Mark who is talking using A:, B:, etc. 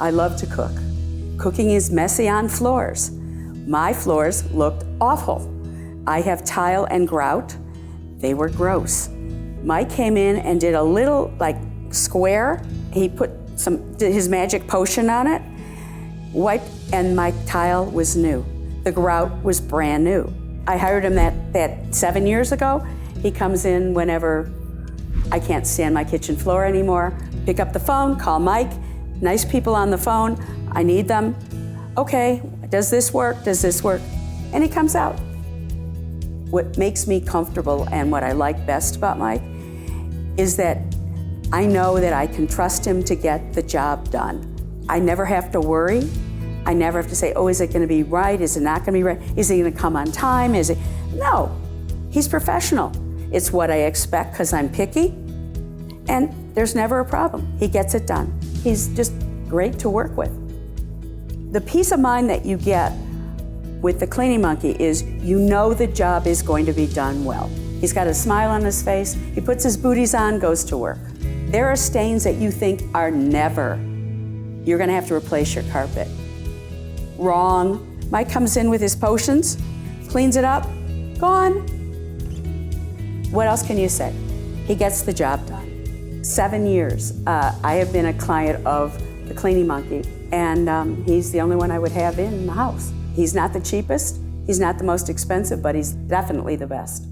A: I love to cook. Cooking is messy on floors. My floors looked awful. I have tile and grout. They were gross. Mike came in and did a little square. He put did his magic potion on it, wiped, and my tile was new. The grout was brand new. I hired him that 7 years ago. He comes in whenever I can't stand my kitchen floor anymore. Pick up the phone, call Mike. Nice people on the phone. I need them. Okay, does this work? Does this work? And he comes out. What makes me comfortable and what I like best about Mike is that I know that I can trust him to get the job done. I never have to worry. I never have to say, oh, is it gonna be right? Is it not gonna be right? Is he gonna come on time? No, he's professional. It's what I expect because I'm picky, and there's never a problem. He gets it done. He's just great to work with. The peace of mind that you get with the cleaning monkey is you know the job is going to be done well. He's got a smile on his face, he puts his booties on, goes to work. There are stains that you think are never. You're gonna have to replace your carpet. Wrong. Mike comes in with his potions, cleans it up, gone. What else can you say? He gets the job done. 7 years, I have been a client of the cleaning monkey, and he's the only one I would have in the house. He's not the cheapest, he's not the most expensive, but he's definitely the best.